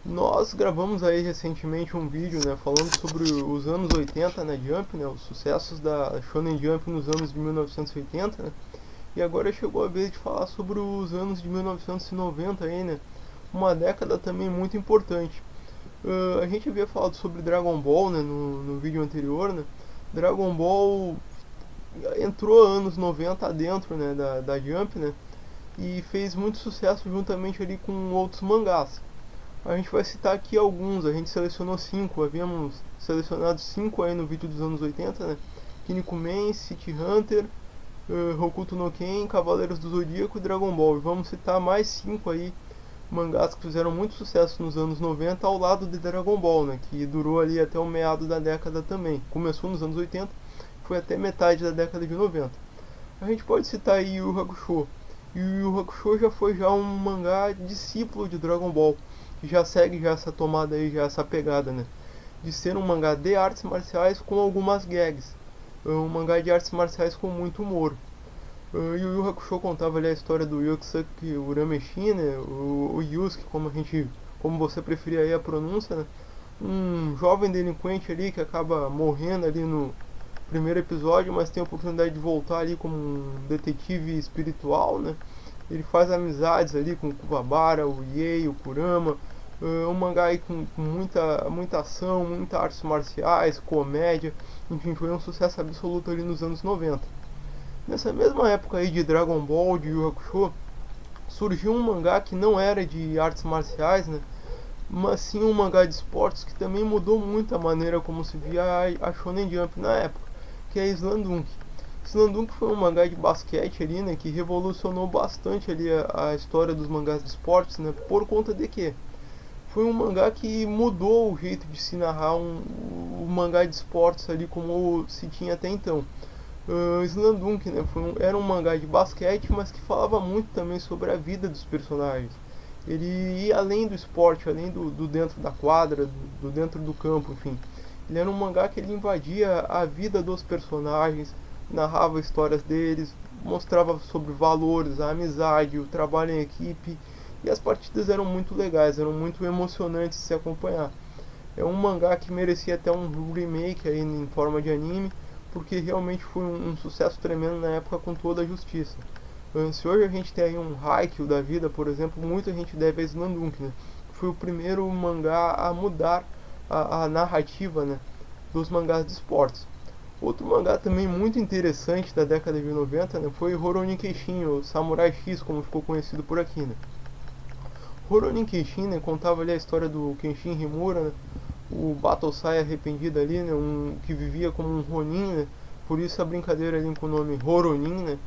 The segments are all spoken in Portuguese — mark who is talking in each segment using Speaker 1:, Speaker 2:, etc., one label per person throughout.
Speaker 1: Nós gravamos aí recentemente um vídeo, né, falando sobre os anos 80 na Jump, né, os sucessos da Shonen Jump nos anos de 1980, né, e agora chegou a vez de falar sobre os anos de 1990 aí, né, uma década também muito importante. A gente havia falado sobre Dragon Ball, né, no vídeo anterior, né, Dragon Ball entrou anos 90 dentro, né, da Jump, né, e fez muito sucesso juntamente ali com outros mangás. A gente vai citar aqui alguns, a gente selecionou 5, havíamos selecionado 5 aí no vídeo dos anos 80, né? Kinnikuman, City Hunter, Hokuto no Ken, Cavaleiros do Zodíaco e Dragon Ball. E vamos citar mais 5 aí mangás que fizeram muito sucesso nos anos 90 ao lado de Dragon Ball, né? Que durou ali até o meado da década também. Começou nos anos 80, foi até metade da década de 90. A gente pode citar aí Yu Yu Hakusho. Yu Yu Hakusho já foi um mangá discípulo de Dragon Ball, que já segue já essa tomada aí, já essa pegada, né? De ser um mangá de artes marciais com algumas gags. Um mangá de artes marciais com muito humor. Yu Yu Hakusho contava ali a história do Yusuke Urameshi, né? O Yusuke, como você preferir aí a pronúncia, né? Um jovem delinquente ali que acaba morrendo ali no primeiro episódio, mas tem a oportunidade de voltar ali como um detetive espiritual, né? Ele faz amizades ali com o Kuwabara, o Iei, o Kurama. Um mangá aí com muita ação, muitas artes marciais, comédia. Enfim, foi um sucesso absoluto ali nos anos 90. Nessa mesma época aí de Dragon Ball, de Yu Hakusho, surgiu um mangá que não era de artes marciais, né? Mas sim um mangá de esportes que também mudou muito a maneira como se via a Shonen Jump na época, que é Slandunk. Slandunk foi um mangá de basquete ali, né, que revolucionou bastante ali a história dos mangás de esportes, né, por conta de que foi um mangá que mudou o jeito de se narrar um mangá de esportes ali como se tinha até então. Slandunk, né, era um mangá de basquete, mas que falava muito também sobre a vida dos personagens. Ele ia além do esporte, além do dentro da quadra, do dentro do campo, enfim. Ele era um mangá que ele invadia a vida dos personagens, narrava histórias deles, mostrava sobre valores, a amizade, o trabalho em equipe, e as partidas eram muito legais, eram muito emocionantes de se acompanhar. É um mangá que merecia até um remake aí em forma de anime, porque realmente foi um sucesso tremendo na época com toda a justiça. Se hoje a gente tem aí um Haikyuu da vida, por exemplo, muita gente deve a Slandunk, né? Foi o primeiro mangá a mudar a narrativa, né, dos mangás de esportes. Outro mangá também muito interessante da década de 90, né, foi Rurouni Kenshin, ou Samurai X, como ficou conhecido por aqui, né. Rurouni Kenshin, né, contava ali a história do Kenshin Himura, né, o Batosai arrependido ali, né, que vivia como um Ronin, né, por isso a brincadeira ali com o nome Roronin, né,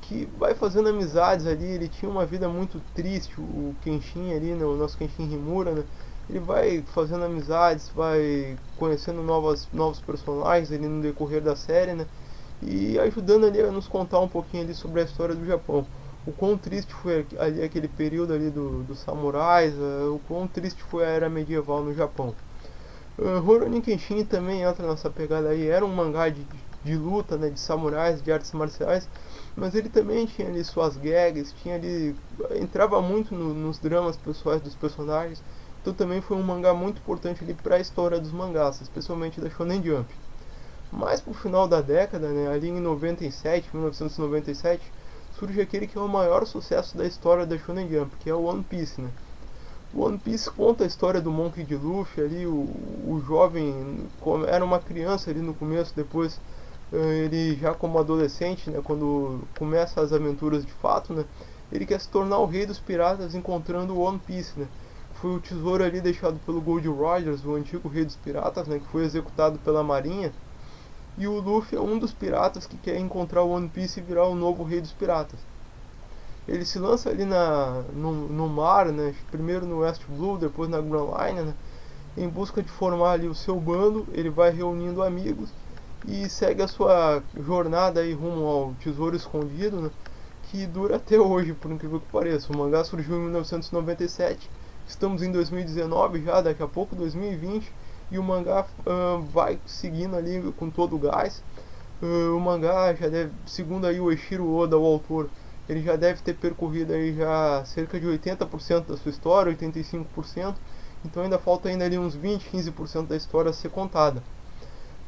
Speaker 1: que vai fazendo amizades ali. Ele tinha uma vida muito triste, o Kenshin ali, né, o nosso Kenshin Himura, né, ele vai fazendo amizades, vai conhecendo novos personagens ali no decorrer da série, né, e ajudando ali a nos contar um pouquinho ali sobre a história do Japão. O quão triste foi ali aquele período ali dos samurais, o quão triste foi a era medieval no Japão. Rurouni Kenshin também entra nessa pegada aí, era um mangá de luta, né, de samurais, de artes marciais, mas ele também tinha ali suas gags, tinha ali, entrava muito nos dramas pessoais dos personagens, então também foi um mangá muito importante ali para a história dos mangás, especialmente da Shonen Jump. Mais pro final da década, né, ali em 97, 1997, surge aquele que é o maior sucesso da história da Shonen Jump, que é o One Piece, né? One Piece conta a história do Monk de Luffy ali, o jovem era uma criança ali no começo, depois ele já como adolescente, né, quando começa as aventuras de fato, né, ele quer se tornar o rei dos piratas encontrando o One Piece, né, foi o tesouro ali deixado pelo Gold Rogers, o antigo rei dos piratas, né, que foi executado pela marinha, e o Luffy é um dos piratas que quer encontrar o One Piece e virar o novo rei dos piratas. Ele se lança ali no mar, né, primeiro no West Blue, depois na Grand Line, né, em busca de formar ali o seu bando. Ele vai reunindo amigos e segue a sua jornada aí rumo ao tesouro escondido, né, que dura até hoje, por incrível que pareça. O mangá surgiu em 1997, estamos em 2019 já, daqui a pouco 2020, e o mangá vai seguindo ali com todo o gás. O mangá já deve, segundo aí o Eiichiro Oda, o autor, ele já deve ter percorrido aí já cerca de 80% da sua história, 85%, então ainda falta ainda ali uns 20, 15% da história a ser contada.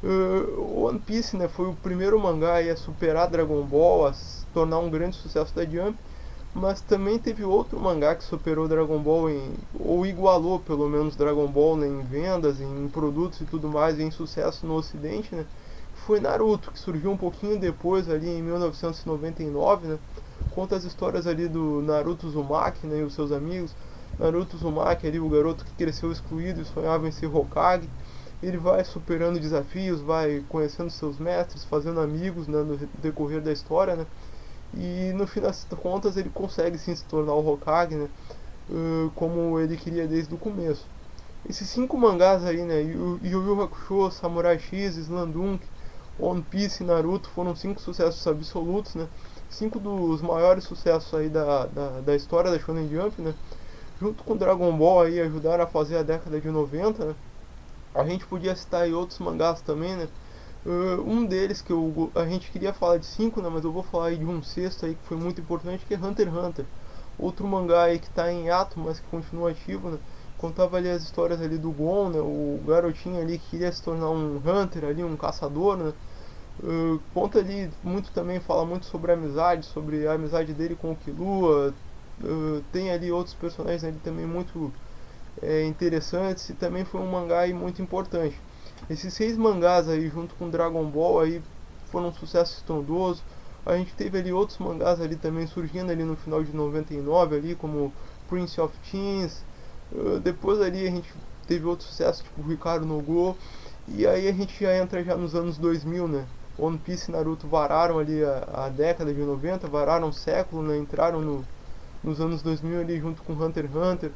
Speaker 1: One Piece, né, foi o primeiro mangá a superar Dragon Ball, a se tornar um grande sucesso da Jump, mas também teve outro mangá que superou Dragon Ball ou igualou pelo menos Dragon Ball, né, em vendas, em produtos e tudo mais, em sucesso no ocidente, né, foi Naruto, que surgiu um pouquinho depois, ali em 1999, né, conta as histórias ali do Naruto Uzumaki, né, e os seus amigos. Naruto Uzumaki, ali, o garoto que cresceu excluído e sonhava em ser Hokage. Ele vai superando desafios, vai conhecendo seus mestres, fazendo amigos, né, no decorrer da história, né? E no fim das contas ele consegue sim se tornar o Hokage, né? Como ele queria desde o começo. Esses 5 mangás aí, né? Yu Yu Hakusho, Samurai X, Slandunk, One Piece e Naruto foram 5 sucessos absolutos, né? 5 dos maiores sucessos aí da história da Shonen Jump, né? Junto com Dragon Ball aí ajudaram a fazer a década de 90, né? A gente podia citar aí outros mangás também, né? Um deles que a gente queria falar de 5, né? Mas eu vou falar aí de um sexto aí que foi muito importante, que é Hunter x Hunter. Outro mangá aí que está em ato, mas que continua ativo, né? Contava ali as histórias ali do Gon, né? O garotinho ali que queria se tornar um Hunter ali, um caçador, né? Conta ali muito também, fala muito sobre a amizade, sobre a amizade dele com o Killua. Tem ali outros personagens ali também muito interessantes, e também foi um mangá aí muito importante. Esses 6 mangás aí junto com Dragon Ball aí foram um sucesso estrondoso. A gente teve ali outros mangás ali também surgindo ali no final de 99 ali, como Prince of Teens. Depois ali a gente teve outros sucessos tipo Ricardo no Go. E aí a gente já entra já nos anos 2000, né? One Piece e Naruto vararam ali a década de 90, vararam o século, né? Entraram nos anos 2000 ali junto com Hunter x Hunter.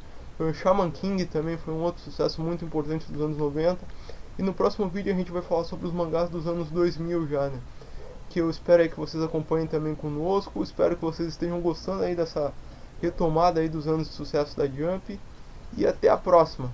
Speaker 1: Shaman King também foi um outro sucesso muito importante dos anos 90. E no próximo vídeo a gente vai falar sobre os mangás dos anos 2000 já, né? Que eu espero aí que vocês acompanhem também conosco. Espero que vocês estejam gostando aí dessa retomada aí dos anos de sucesso da Jump. E até a próxima!